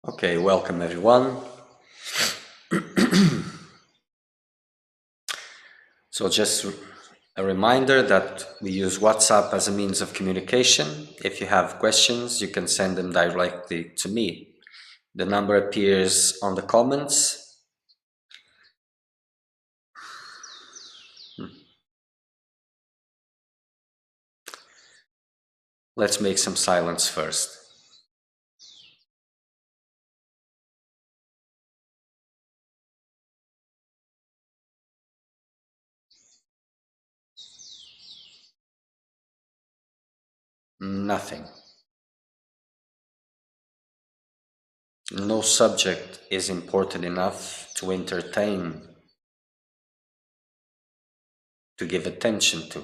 Okay, welcome everyone. So just a reminder that we use WhatsApp as a means of communication. If you have questions, you can send them directly to me. The number appears on the comments. Let's make some silence first. Nothing. No subject is important enough to entertain, to give attention to.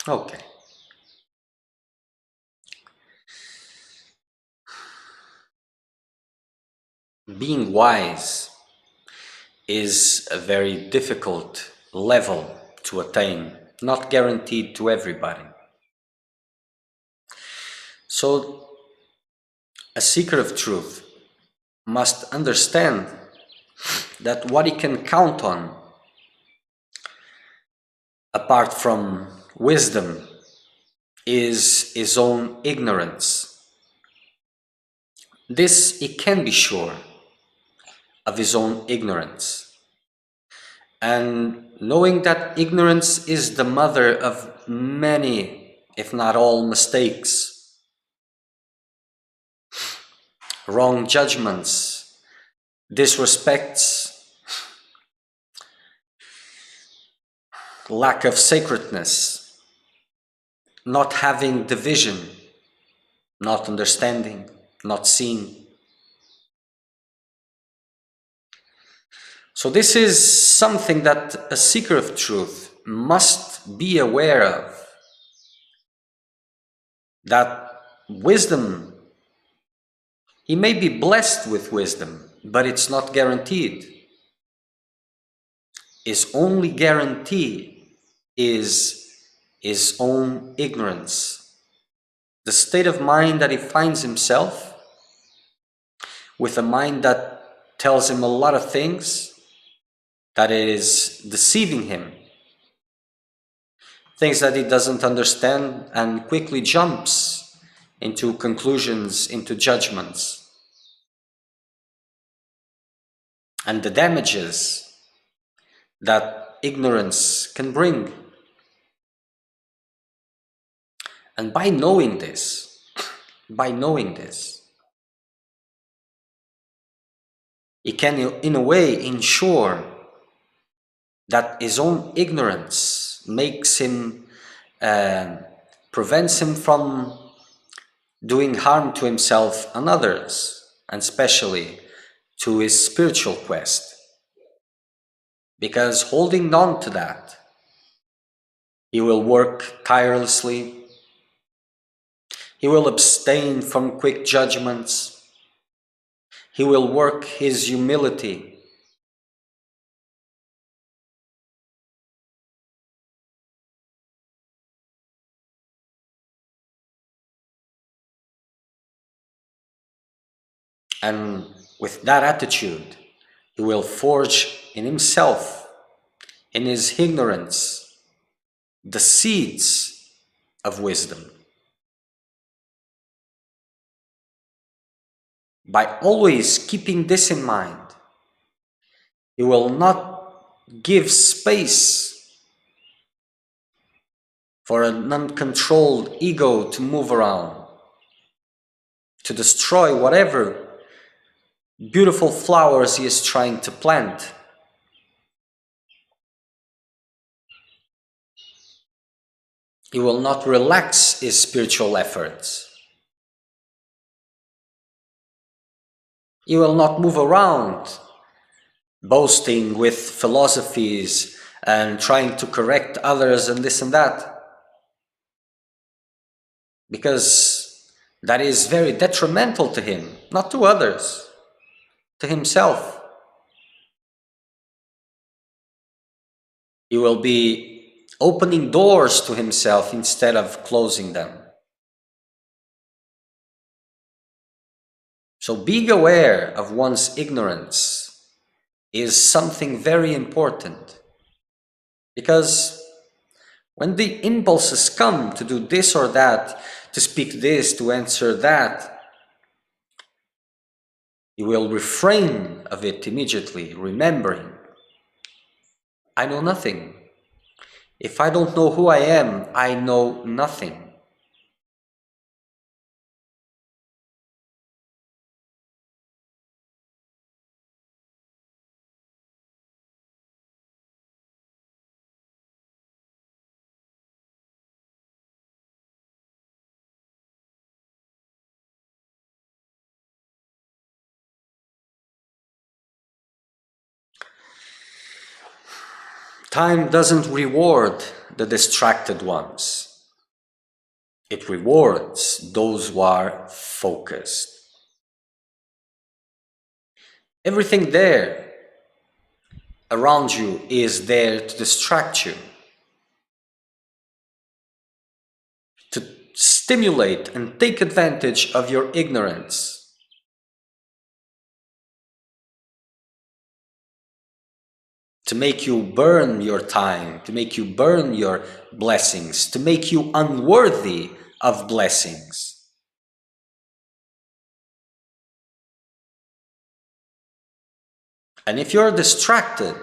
Okay. Being wise is a very difficult level to attain, not guaranteed to everybody. So, a seeker of truth must understand that what he can count on, apart from wisdom, is his own ignorance. This he can be sure of, his own ignorance. And knowing that ignorance is the mother of many, if not all, mistakes, wrong judgments, disrespects, lack of sacredness, not having the vision, not understanding, not seeing. So this is something that a seeker of truth must be aware of, that wisdom, he may be blessed with wisdom, but it's not guaranteed. His only guarantee is his own ignorance, the state of mind that he finds himself, with a mind that tells him a lot of things, that it is deceiving him, things that he doesn't understand, and quickly jumps into conclusions, into judgments. And the damages that ignorance can bring. And by knowing this, he can in a way ensure that his own ignorance makes him, prevents him from doing harm to himself and others, and especially to his spiritual quest. Because holding on to that, he will work tirelessly, he will abstain from quick judgments, he will work his humility, and with that attitude, he will forge in himself, in his ignorance, the seeds of wisdom. By always keeping this in mind, he will not give space for an uncontrolled ego to move around, to destroy whatever beautiful flowers he is trying to plant. He will not relax his spiritual efforts. He will not move around boasting with philosophies and trying to correct others and this and that, because that is very detrimental to him, not to others, to himself. He will be opening doors to himself instead of closing them. So being aware of one's ignorance is something very important, because when the impulses come to do this or that, to speak this, to answer that, you will refrain of it immediately, remembering, I know nothing. If I don't know who I am, I know nothing. Time doesn't reward the distracted ones. It rewards those who are focused. Everything there around you is there to distract you, to stimulate and take advantage of your ignorance. To make you burn your time, to make you burn your blessings, to make you unworthy of blessings. And if you're distracted,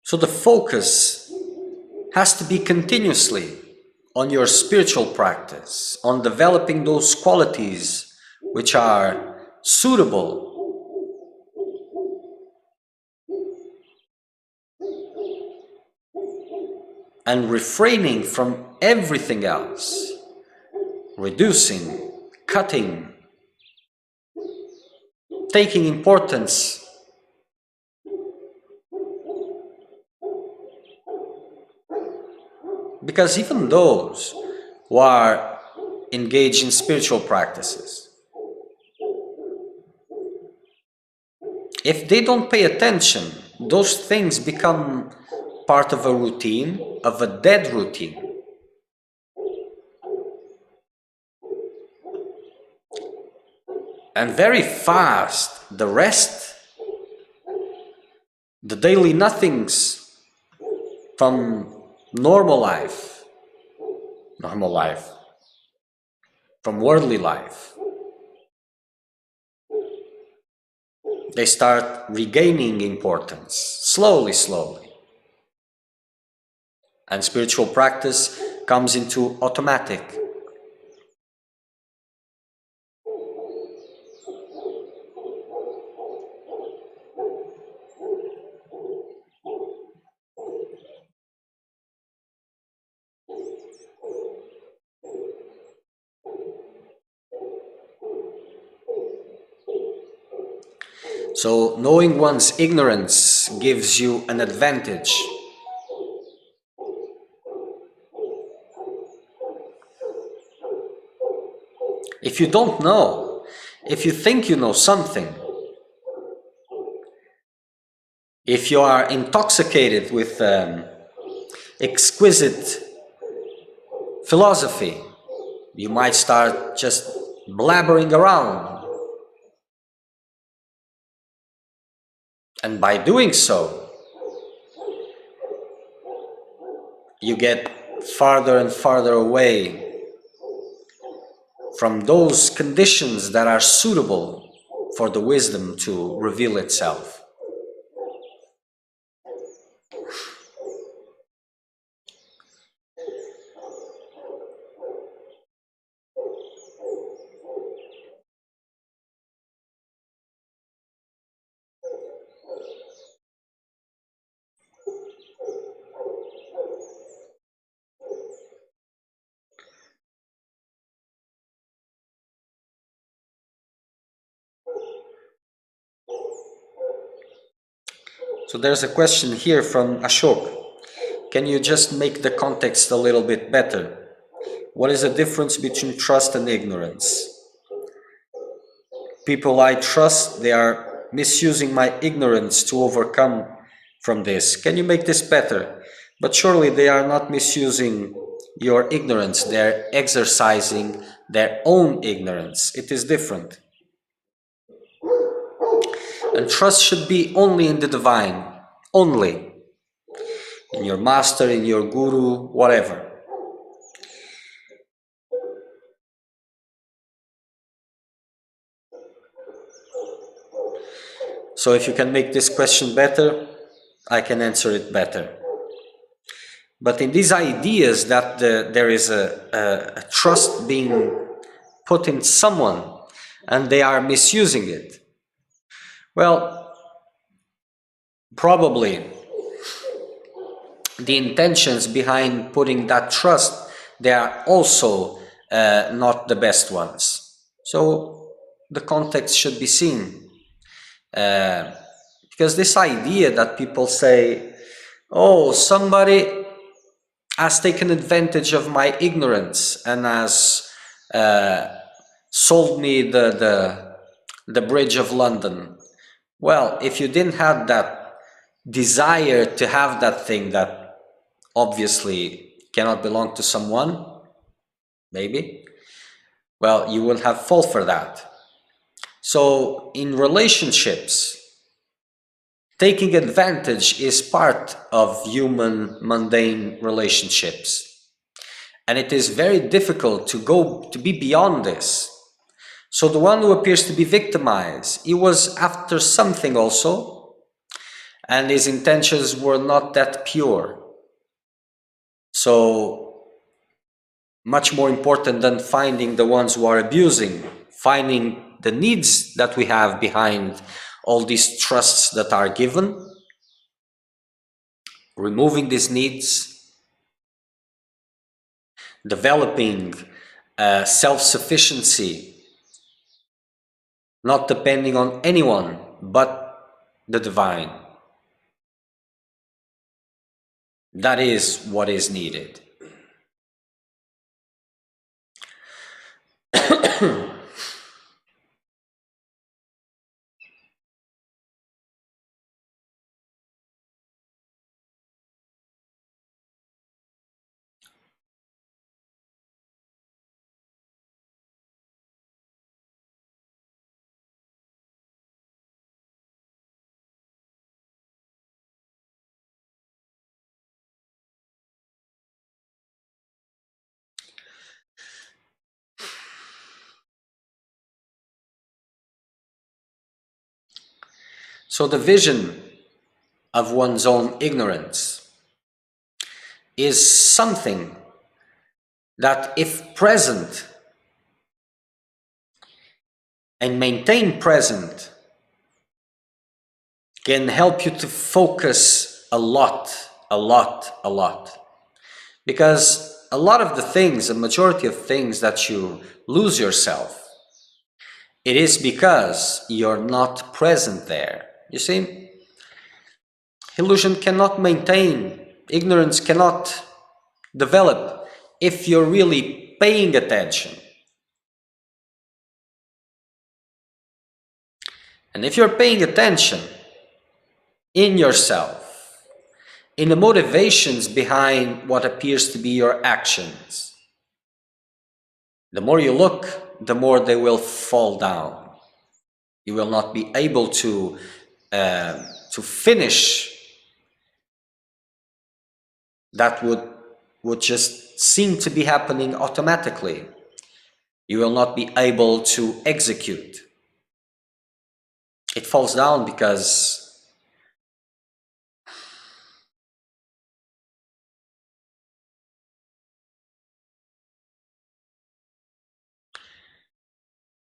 so the focus has to be continuously on your spiritual practice, on developing those qualities which are suitable and refraining from everything else, reducing, cutting, taking importance. Because even those who are engaged in spiritual practices, if they don't pay attention, those things become part of a routine, of a dead routine. And very fast, the rest, the daily nothings from normal life, from worldly life, they start regaining importance, slowly. And spiritual practice comes into automatic. So knowing one's ignorance gives you an advantage. If you don't know, if you think you know something, if you are intoxicated with exquisite philosophy, you might start just blabbering around. And by doing so, you get farther and farther away from those conditions that are suitable for the wisdom to reveal itself. So there's a question here from Ashok. Can you just make the context a little bit better? What is the difference between trust and ignorance? People I trust, they are misusing my ignorance to overcome from this. Can you make this better? But surely they are not misusing your ignorance. They're exercising their own ignorance. It is different. And trust should be only in the divine, only. In your master, in your guru, whatever. So if you can make this question better, I can answer it better. But in these ideas that there is a trust being put in someone, and they are misusing it. Well, probably the intentions behind putting that trust, they are also not the best ones. So the context should be seen. Because this idea that people say, oh, somebody has taken advantage of my ignorance and has sold me the Bridge of London. Well, if you didn't have that desire to have that thing that obviously cannot belong to someone, maybe, well, you will have fall for that. So in relationships, taking advantage is part of human mundane relationships. And it is very difficult to be beyond this. So the one who appears to be victimized, he was after something also, and his intentions were not that pure. So much more important than finding the ones who are abusing, finding the needs that we have behind all these trusts that are given, removing these needs, developing self-sufficiency, not depending on anyone but the divine. That is what is needed. So the vision of one's own ignorance is something that, if present and maintained present, can help you to focus a lot. Because a lot of the things, a majority of things that you lose yourself, it is because you're not present there. You see, illusion cannot maintain, ignorance cannot develop if you're really paying attention. And if you're paying attention in yourself, in the motivations behind what appears to be your actions, the more you look, the more they will fall down. You will not be able to finish that would just seem to be happening automatically. You will not be able to execute. It falls down because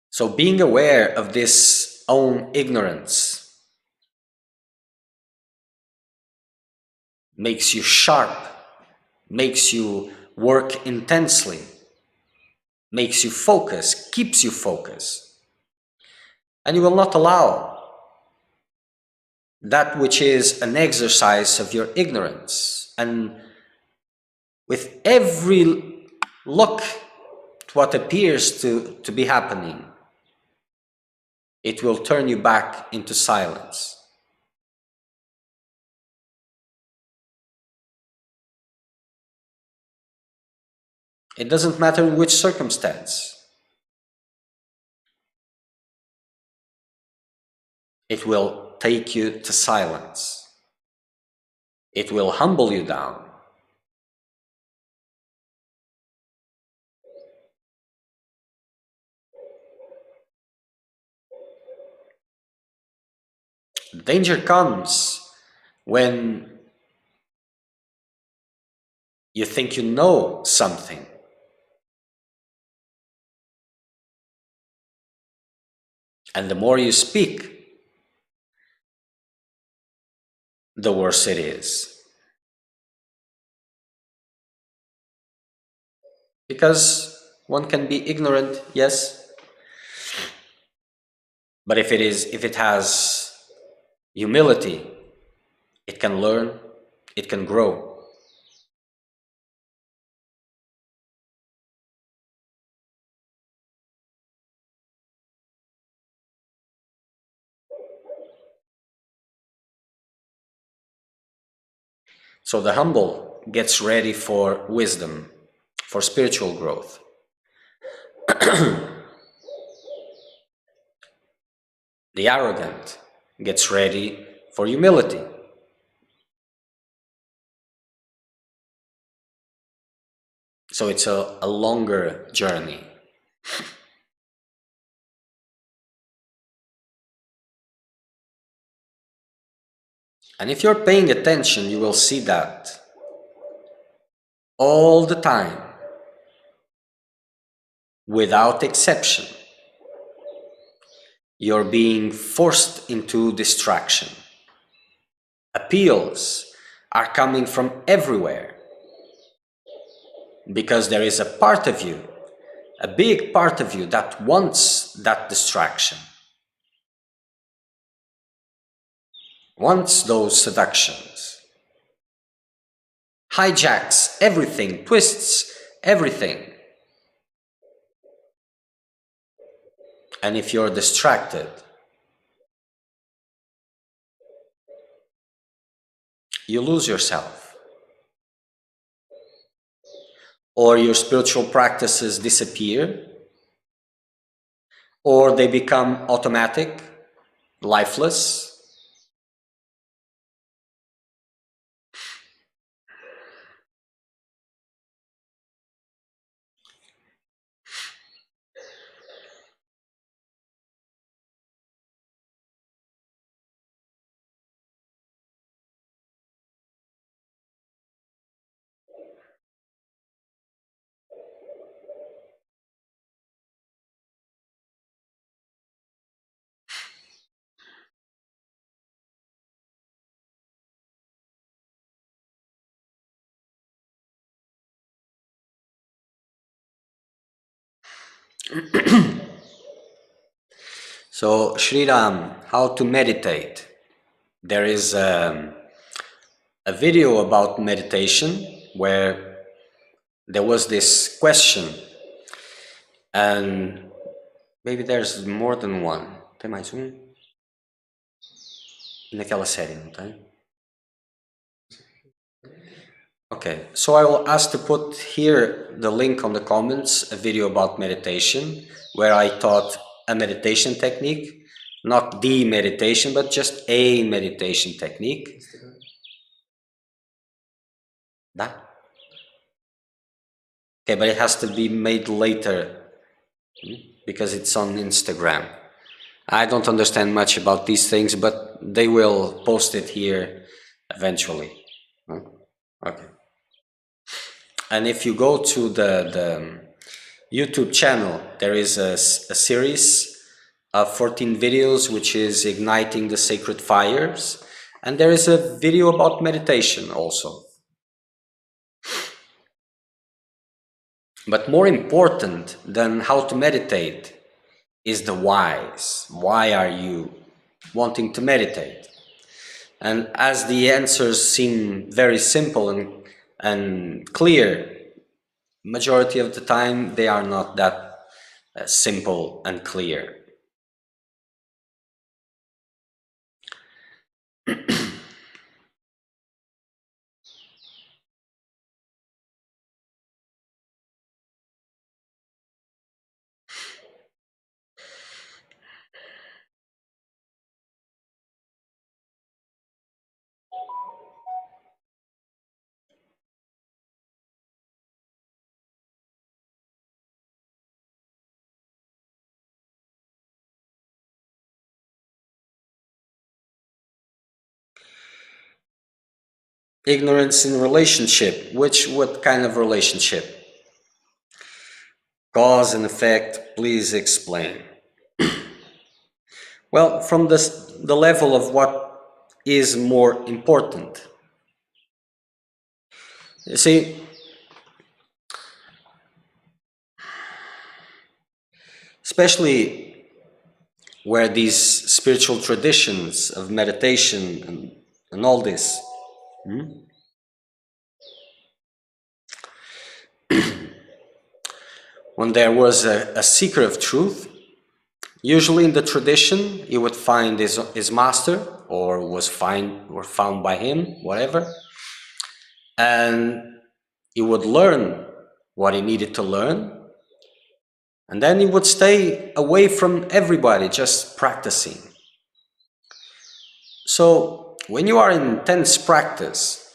so being aware of this own ignorance makes you sharp, makes you work intensely, makes you focus, keeps you focused. And you will not allow that which is an exercise of your ignorance. And with every look at what appears to be happening, it will turn you back into silence. It doesn't matter in which circumstance. It will take you to silence. It will humble you down. Danger comes when you think you know something. And the more you speak, the worse it is. Because one can be ignorant, yes, but if it has humility, it can learn, it can grow. So the humble gets ready for wisdom, for spiritual growth. The arrogant gets ready for humility. So it's a longer journey. And if you're paying attention, you will see that all the time, without exception, you're being forced into distraction. Appeals are coming from everywhere because there is a part of you, a big part of you, that wants that distraction, wants those seductions, hijacks everything, twists everything. And if you're distracted, you lose yourself. Or your spiritual practices disappear, or they become automatic, lifeless. So, Sriram, how to meditate? There is a video about meditation where there was this question, and maybe there's more than one. Tem mais naquela série, não tem? Okay, so I will ask to put here the link on the comments, a video about meditation, where I taught a meditation technique, not the meditation, but just a meditation technique. That? Okay, but it has to be made later because it's on Instagram. I don't understand much about these things, but they will post it here eventually. Okay. And if you go to the YouTube channel, there is a series of 14 videos, which is Igniting the Sacred Fires. And there is a video about meditation also. But more important than how to meditate is the whys. Why are you wanting to meditate? And as the answers seem very simple and clear, majority of the time they are not that simple and clear. Ignorance in relationship. What kind of relationship? Cause and effect, please explain. Well, from the level of what is more important. You see, especially where these spiritual traditions of meditation and all this, when there was a seeker of truth, usually in the tradition he would find his master, or found by him, whatever, and he would learn what he needed to learn, and then he would stay away from everybody, just practicing. So when you are in intense practice,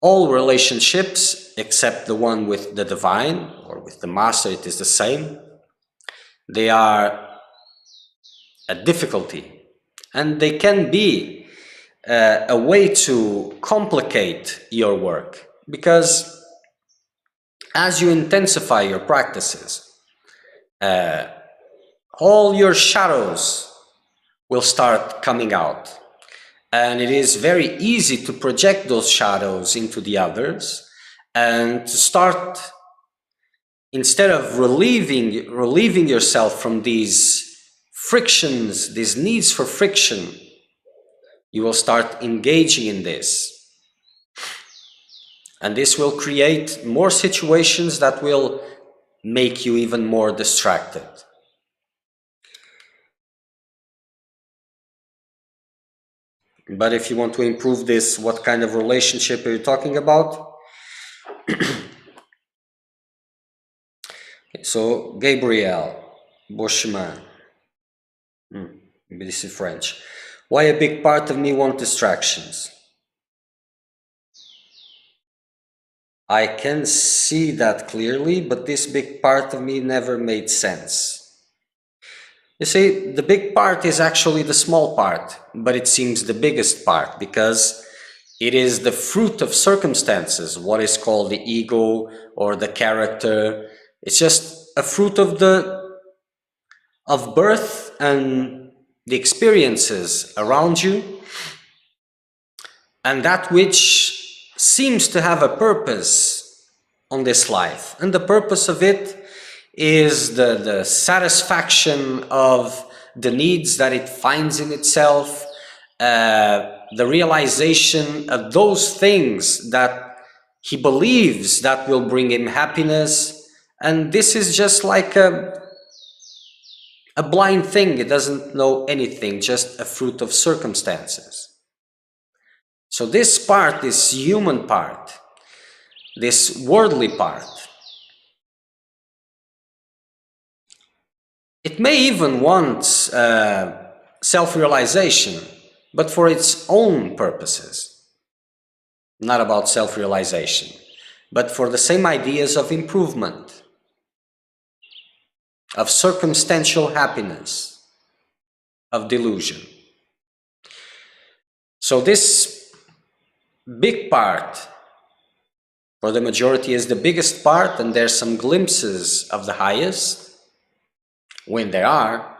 all relationships except the one with the divine or with the master, it is the same. They are a difficulty, and they can be a way to complicate your work, because as you intensify your practices, all your shadows will start coming out, and it is very easy to project those shadows into the others and to start, instead of relieving yourself from these frictions, these needs for friction, you will start engaging in this. And this will create more situations that will make you even more distracted. But if you want to improve this, what kind of relationship are you talking about? So, Gabriel Boschman, maybe this is French. Why a big part of me wants distractions? I can see that clearly, but this big part of me never made sense. You see, the big part is actually the small part, but it seems the biggest part, because it is the fruit of circumstances, what is called the ego or the character. It's just a fruit of birth and the experiences around you, and that which seems to have a purpose on this life. And the purpose of it is the satisfaction of the needs that it finds in itself, the realization of those things that he believes that will bring him happiness. And this is just like a blind thing. It doesn't know anything, just a fruit of circumstances. So this part, this human part, this worldly part, it may even want self-realization, but for its own purposes. Not about self-realization, but for the same ideas of improvement, of circumstantial happiness, of delusion. So this big part, for the majority, is the biggest part, and there's some glimpses of the highest, when there are.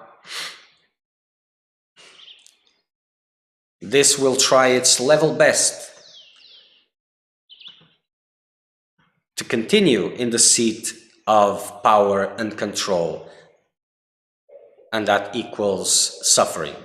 This will try its level best to continue in the seat of power and control, and that equals suffering.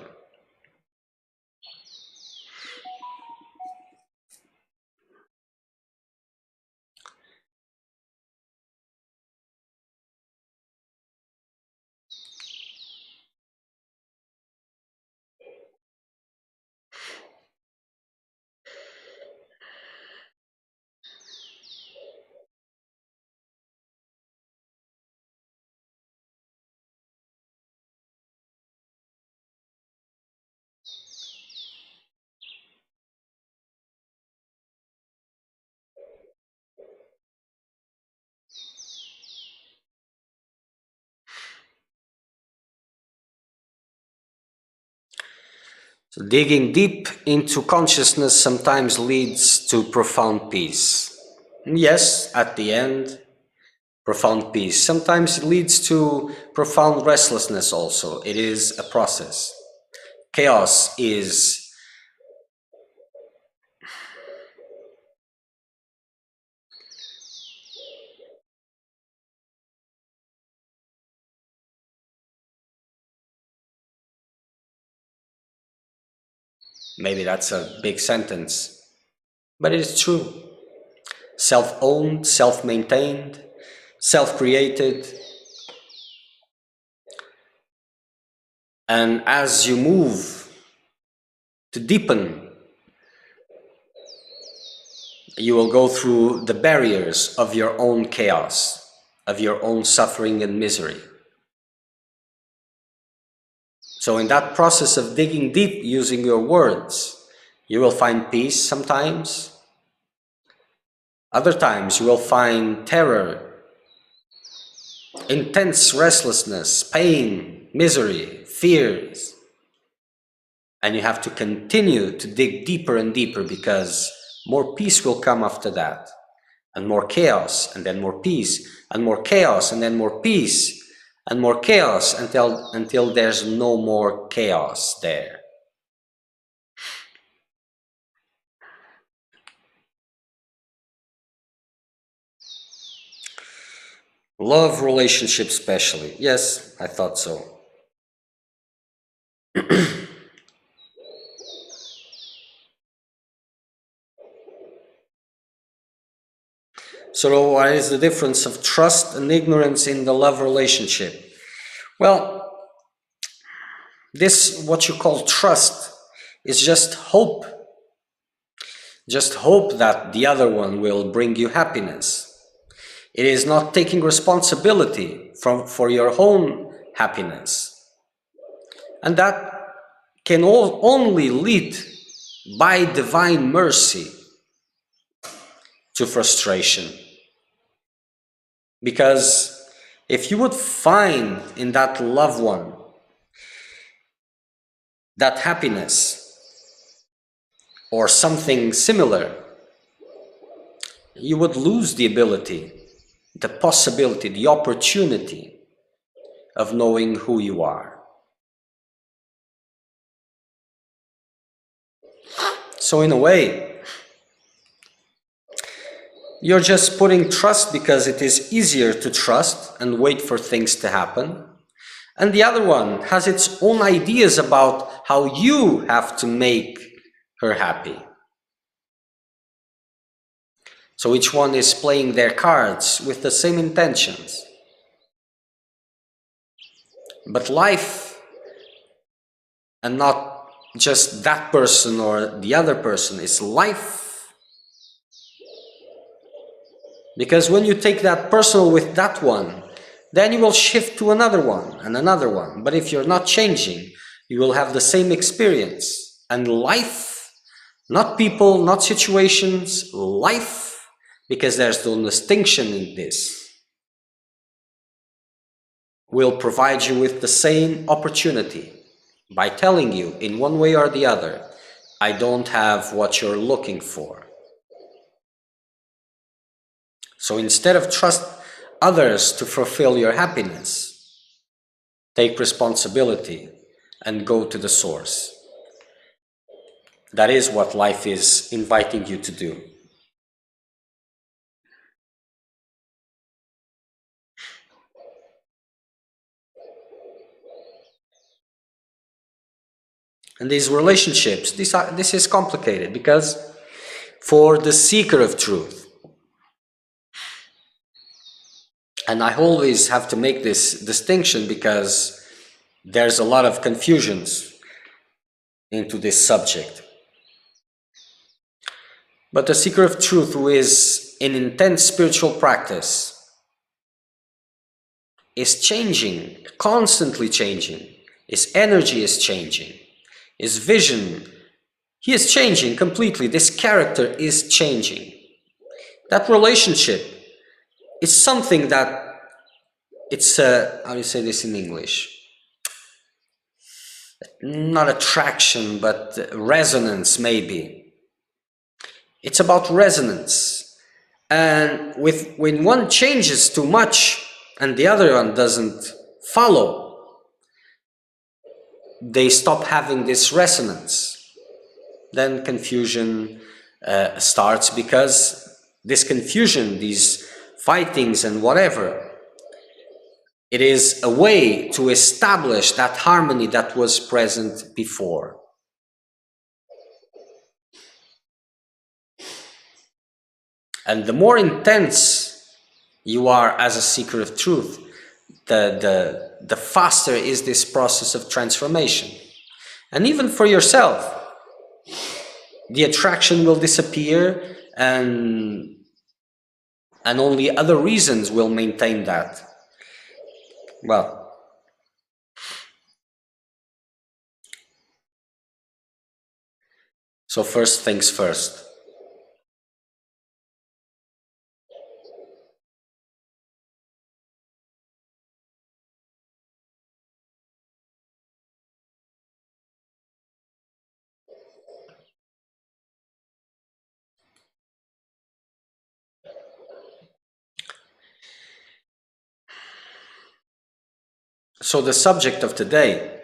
So digging deep into consciousness sometimes leads to profound peace. Yes, at the end, profound peace. Sometimes it leads to profound restlessness also. It is a process. chaos is maybe that's a big sentence, but it is true. Self-owned, self-maintained, self-created. And as you move to deepen, you will go through the barriers of your own chaos, of your own suffering and misery. So in that process of digging deep using your words, you will find peace sometimes. Other times you will find terror, intense restlessness, pain, misery, fears. And you have to continue to dig deeper and deeper, because more peace will come after that. And more chaos, and then more peace, and more chaos, and then more peace, and more chaos, until there's no more chaos there. Love relationship especially. Yes, I thought so. So what is the difference of trust and ignorance in the love relationship? Well, this, what you call trust, is just hope. Just hope that the other one will bring you happiness. It is not taking responsibility for your own happiness. And that can only lead by divine mercy to frustration. Because if you would find in that loved one that happiness or something similar, you would lose the ability, the possibility, the opportunity of knowing who you are. So in a way, you're just putting trust because it is easier to trust and wait for things to happen. And the other one has its own ideas about how you have to make her happy. So each one is playing their cards with the same intentions. But life, and not just that person or the other person, is life. Because when you take that personal with that one, then you will shift to another one and another one. But if you're not changing, you will have the same experience. And life, not people, not situations, life, because there's no distinction in this, will provide you with the same opportunity by telling you in one way or the other, I don't have what you're looking for. So instead of trust others to fulfill your happiness, take responsibility and go to the source. That is what life is inviting you to do. And these relationships, this is complicated, because for the seeker of truth, and I always have to make this distinction because there's a lot of confusions into this subject. But the seeker of truth, who is in intense spiritual practice, is changing, constantly changing. His energy is changing. His vision, he is changing completely. This character is changing. That relationship is something that it's how do you say this in English? Not attraction, but resonance, maybe. It's about resonance. And when one changes too much and the other one doesn't follow, they stop having this resonance. Then confusion starts, because this confusion, these fightings and whatever, it is a way to establish that harmony that was present before. And the more intense you are as a seeker of truth, the faster is this process of transformation. And even for yourself, the attraction will disappear, and only other reasons will maintain that. Well, so first things first. So the subject of today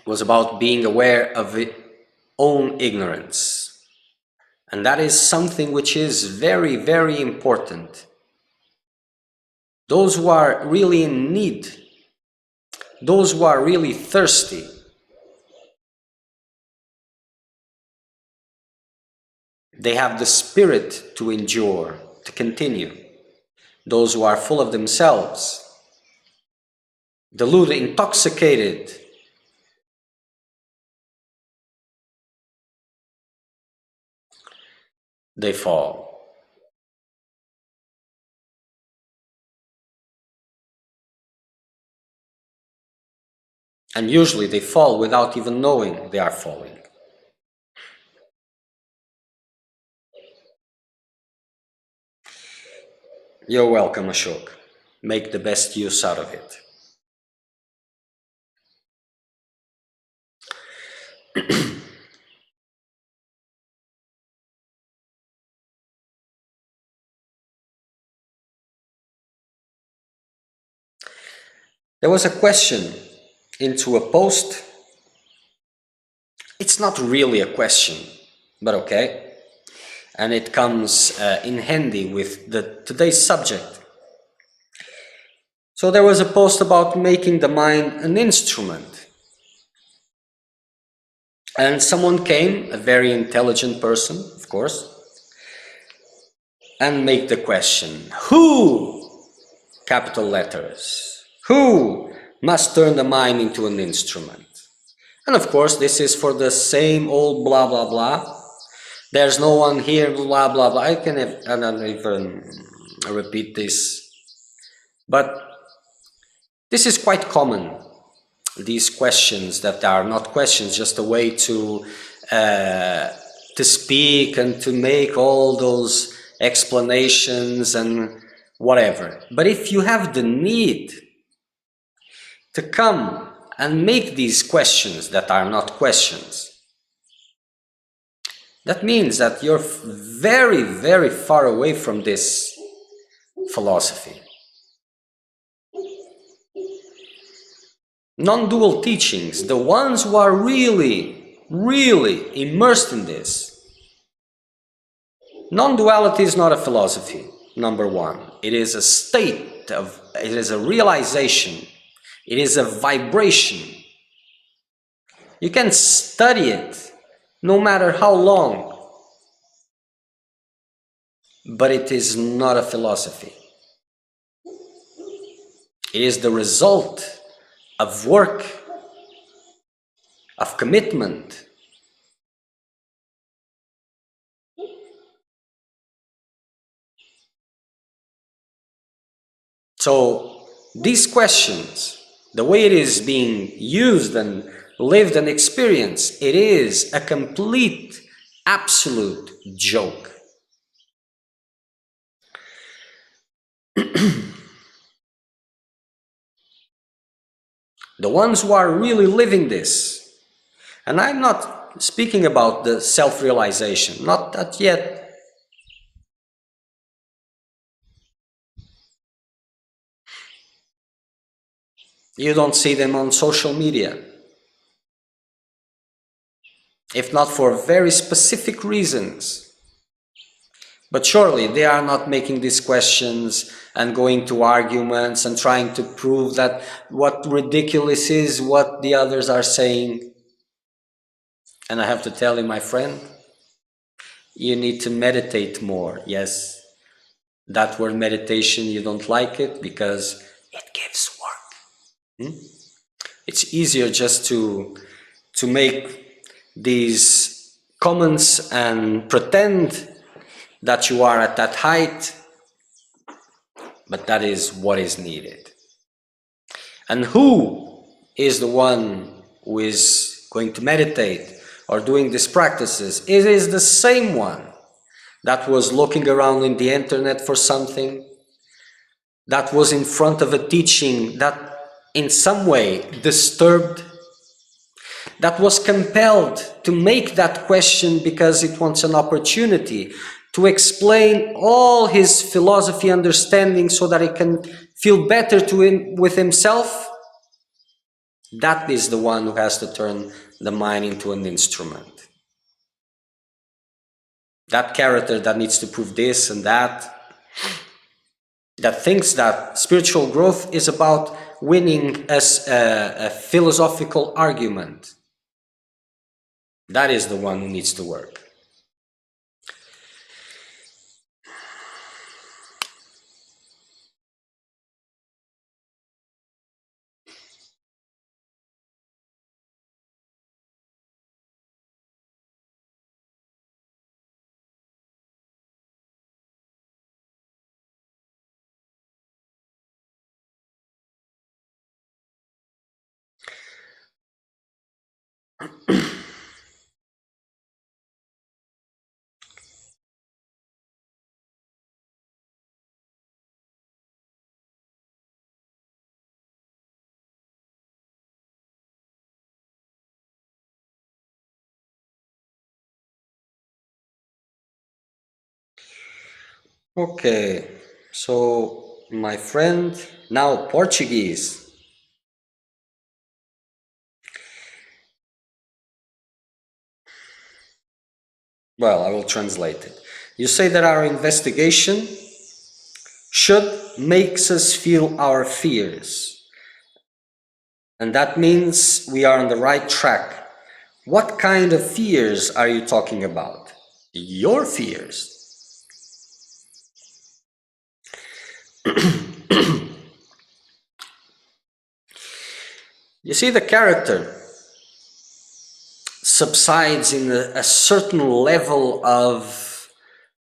was about being aware of own ignorance. And that is something which is very, very important. Those who are really in need, those who are really thirsty, they have the spirit to endure, to continue. Those who are full of themselves, deluded, intoxicated, they fall. And usually they fall without even knowing they are falling. You're welcome, Ashok. Make the best use out of it. There was a question into a post. It's not really a question, but okay. And it comes in handy with today's subject. So there was a post about making the mind an instrument. And someone came, a very intelligent person, of course, and make the question, who, capital letters, who must turn the mind into an instrument? And of course, this is for the same old blah, blah, blah. There's no one here, blah, blah, blah. I cannot even repeat this. But this is quite common, these questions that are not questions, just a way to speak and to make all those explanations and whatever. But if you have the need to come and make these questions that are not questions, that means that you're very, very far away from this philosophy. Non-dual teachings, the ones who are really, really immersed in this. Non-duality is not a philosophy, number one. It is a state of, it is a realization. It is a vibration. You can study it no matter how long, but it is not a philosophy. It is the result of work, of commitment. So these questions, the way it is being used and lived and experienced, it is a complete, absolute joke. The ones who are really living this, and I'm not speaking about the self-realization, not that yet. You don't see them on social media. If not for very specific reasons. But surely they are not making these questions and going to arguments and trying to prove that what ridiculous is what the others are saying. And I have to tell you, my friend, you need to meditate more. Yes, that word meditation, you don't like it because it gives work. It's easier just to make these comments and pretend that you are at that height, but that is what is needed. And who is the one who is going to meditate or doing these practices? It is the same one that was looking around in the internet for something, that was in front of a teaching that in some way disturbed, that was compelled to make that question because it wants an opportunity to explain all his philosophy understanding so that he can feel better with himself. That is the one who has to turn the mind into an instrument. That character that needs to prove this and that thinks that spiritual growth is about winning as a philosophical argument. That is the one who needs to work. Okay, so my friend, now Portuguese. Well, I will translate it. You say that our investigation should makes us feel our fears. And that means we are on the right track. What kind of fears are you talking about? Your fears. You see, the character subsides in a certain level of,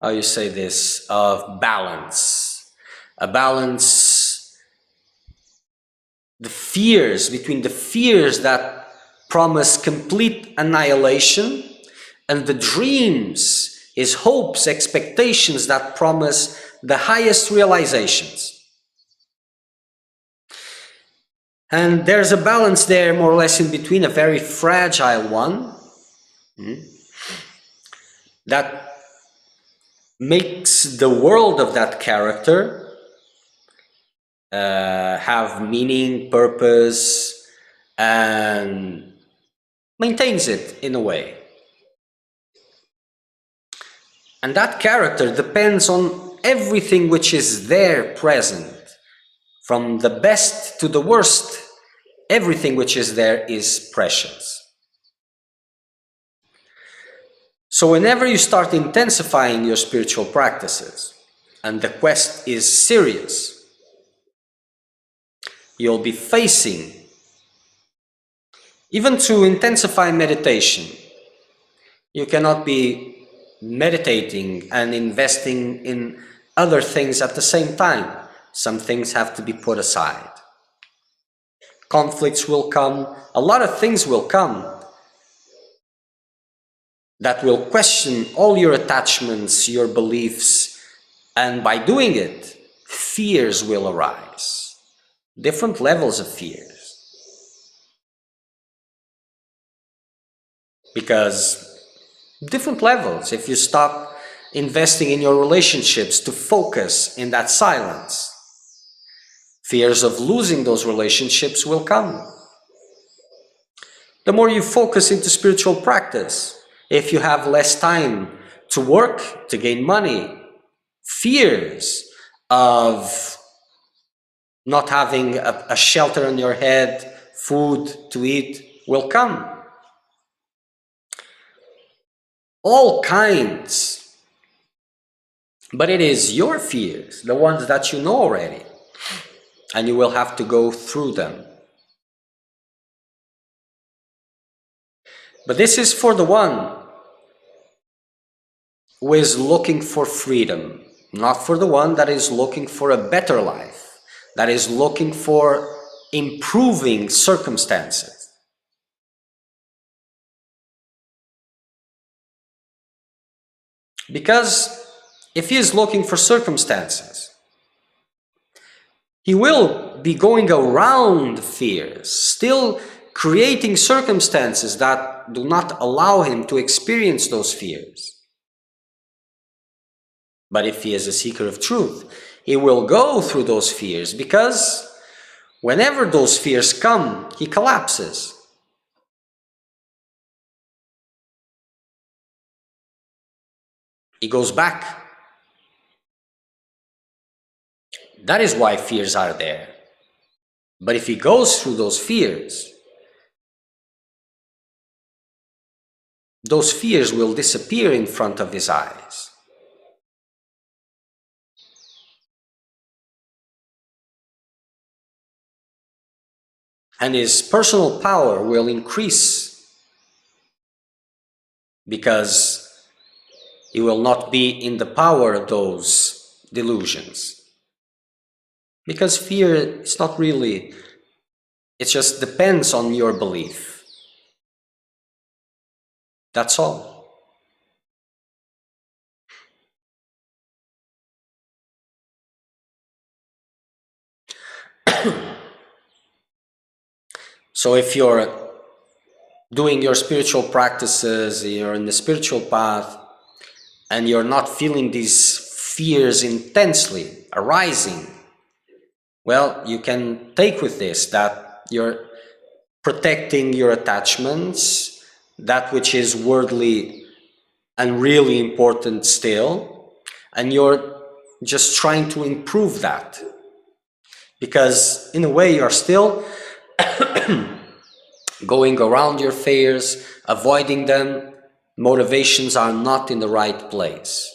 how you say this, of balance. A balance, the fears, between the fears that promise complete annihilation and the dreams, his hopes, expectations that promise the highest realizations. And there's a balance there, more or less in between, a very fragile one, that makes the world of that character have meaning, purpose, and maintains it in a way. And that character depends on everything which is there present. From the best to the worst, everything which is there is precious. So whenever you start intensifying your spiritual practices, and the quest is serious, you'll be facing, even to intensify meditation, you cannot be meditating and investing in other things at the same time. Some things have to be put aside. Conflicts will come, a lot of things will come that will question all your attachments, your beliefs, and by doing it, fears will arise. Different levels of fears. Because different levels, if you stop investing in your relationships to focus in that silence, Fears of losing those relationships will come. The more you focus into spiritual practice, if you have less time to work, to gain money, fears of not having a shelter on your head, food to eat will come. All kinds. But it is your fears, the ones that you know already, and you will have to go through them. But this is for the one who is looking for freedom, not for the one that is looking for a better life, that is looking for improving circumstances. Because if he is looking for circumstances, he will be going around fears, still creating circumstances that do not allow him to experience those fears. But if he is a seeker of truth, he will go through those fears, because whenever those fears come, he collapses. He goes back. That is why fears are there. But if he goes through those fears will disappear in front of his eyes. And his personal power will increase, because he will not be in the power of those delusions. Because fear is not really, it just depends on your belief. That's all. So if you're doing your spiritual practices, you're in the spiritual path, and you're not feeling these fears intensely arising, well, you can take with this that you're protecting your attachments, that which is worldly and really important still, and you're just trying to improve that. Because in a way you're still going around your fears, avoiding them. Motivations are not in the right place.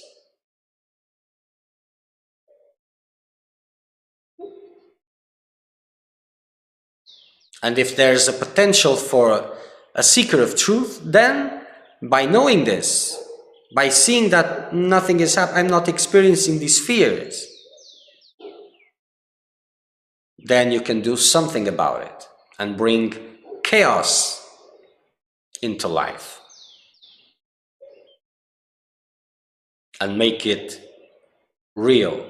And if there's a potential for a seeker of truth, then by knowing this, by seeing that nothing is happening, I'm not experiencing these fears, then you can do something about it and bring chaos into life and make it real.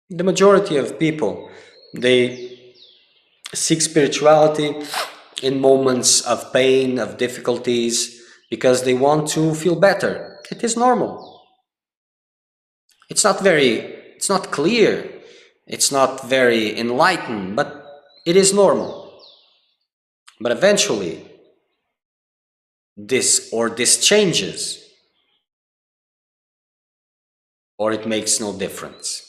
The majority of people, they seek spirituality in moments of pain, of difficulties, because they want to feel better. It is normal. It's not clear, it's not very enlightened, but it is normal. But eventually, this changes, or it makes no difference.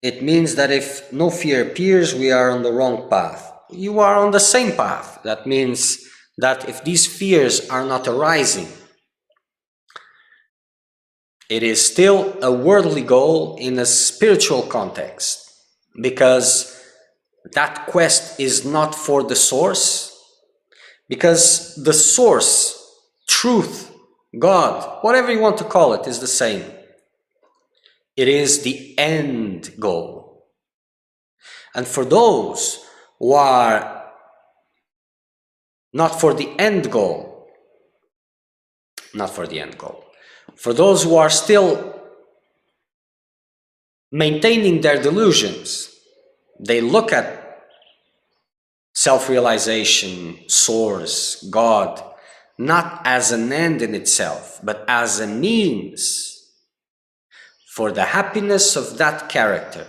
It means that if no fear appears, we are on the wrong path. You are on the same path. That means that if these fears are not arising, it is still a worldly goal in a spiritual context, because that quest is not for the source, because the source, truth, God, whatever you want to call it, is the same. It is the end goal. And for those who are not for the end goal. Not for the end goal. For those who are still maintaining their delusions, they look at self-realization, source, God, not as an end in itself, but as a means for the happiness of that character,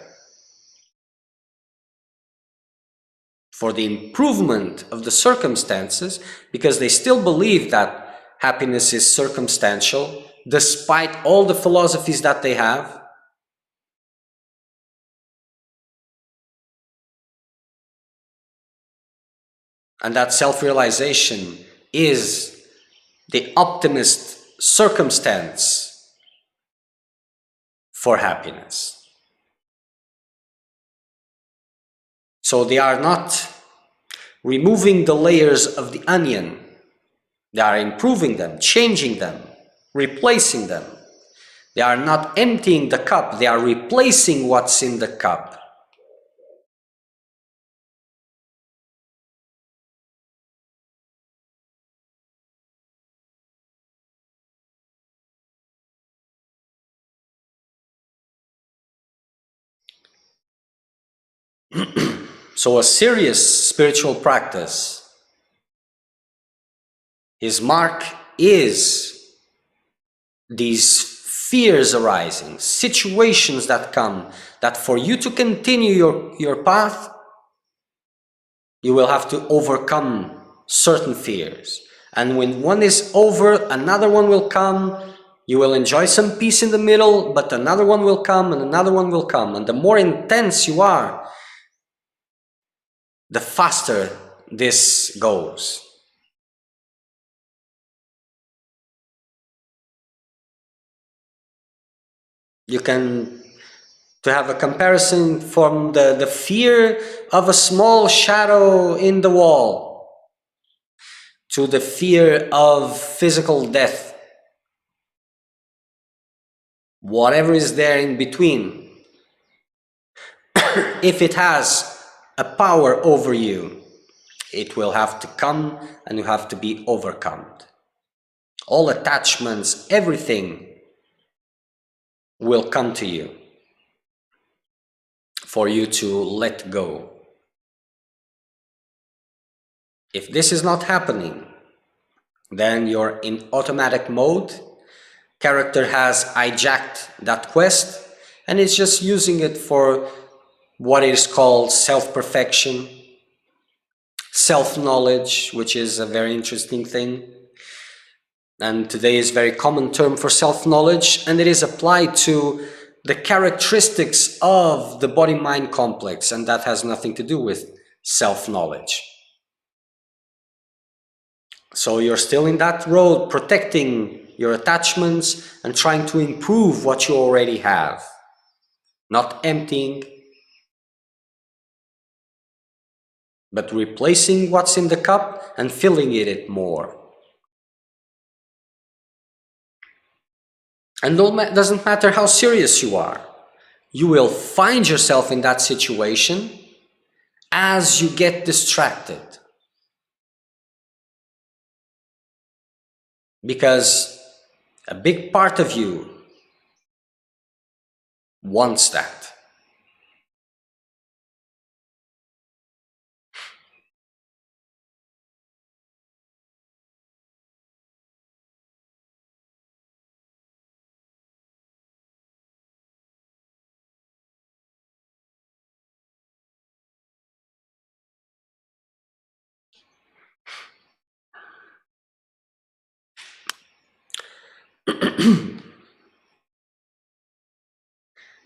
for the improvement of the circumstances, because they still believe that happiness is circumstantial, despite all the philosophies that they have. And that self-realization is the optimist circumstance for happiness. So they are not removing the layers of the onion. They are improving them, changing them, replacing them. They are not emptying the cup, they are replacing what's in the cup. So a serious spiritual practice, his mark is these fears arising, situations that come, that for you to continue your path, you will have to overcome certain fears. And when one is over, another one will come. You will enjoy some peace in the middle, but another one will come and another one will come. And the more intense you are, the faster this goes. You can, to have a comparison from the fear of a small shadow in the wall to the fear of physical death, whatever is there in between, if it has a power over you, it will have to come and you have to be overcome. All attachments, everything will come to you for you to let go. If this is not happening, then you're in automatic mode. Character has hijacked that quest and it's just using it for what is called self-perfection, self-knowledge, which is a very interesting thing. And today is a very common term for self-knowledge, and it is applied to the characteristics of the body-mind complex, and that has nothing to do with self-knowledge. So you're still in that road, protecting your attachments and trying to improve what you already have, not emptying, but replacing what's in the cup and filling it more. And it doesn't matter how serious you are, you will find yourself in that situation as you get distracted. Because a big part of you wants that.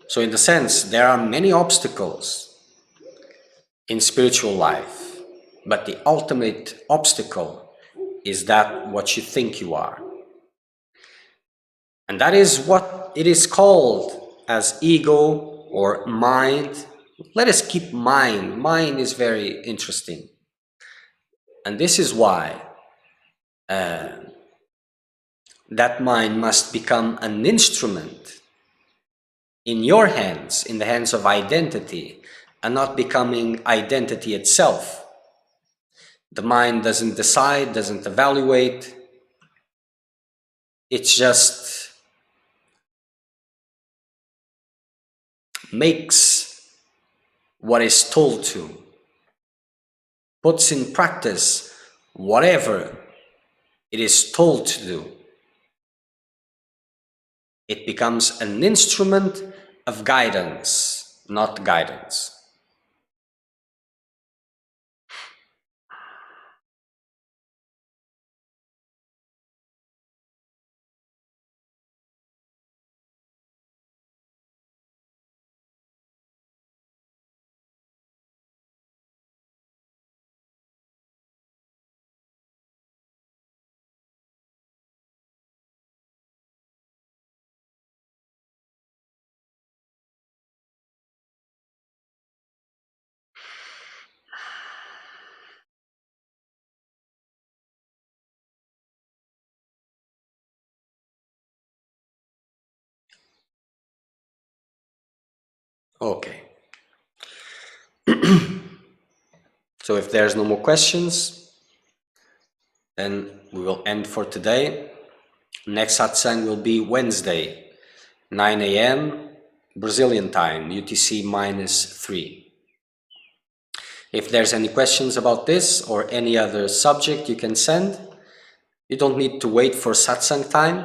So in the sense, there are many obstacles in spiritual life, but the ultimate obstacle is that what you think you are. And that is what it is called as ego or mind. Let us keep mind. Mind is very interesting. And this is why that mind must become an instrument in your hands, in the hands of identity, and not becoming identity itself. The mind doesn't decide, doesn't evaluate. It just makes what is told to, puts in practice whatever it is told to do. It becomes an instrument of guidance, not guidance. Okay. So if there's no more questions, then we will end for today. Next satsang will be Wednesday, 9 a.m. Brazilian time, UTC -3. If there's any questions about this or any other subject, you can send. You don't need to wait for satsang time,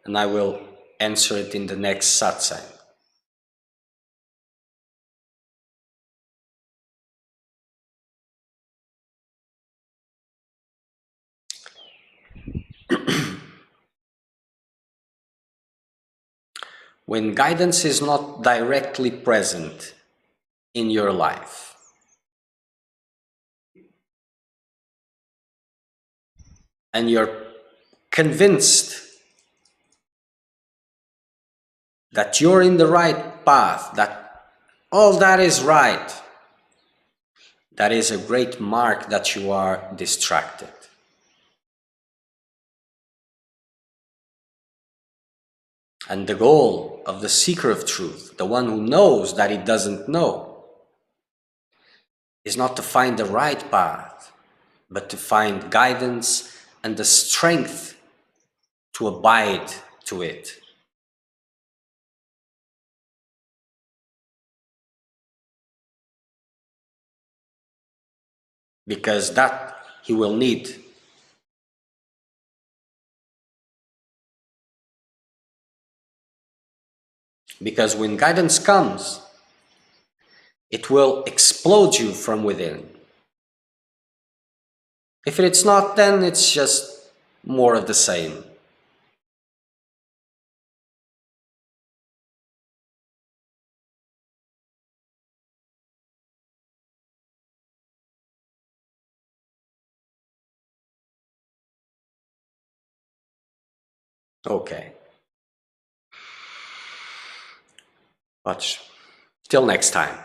and I will answer it in the next satsang. When guidance is not directly present in your life, and you're convinced that you're in the right path, that all that is right, that is a great mark that you are distracted. And the goal of the seeker of truth, the one who knows that he doesn't know, is not to find the right path, but to find guidance and the strength to abide to it. Because that he will need. Because when guidance comes, it will explode you from within. If it's not, then it's just more of the same. Okay. But till next time.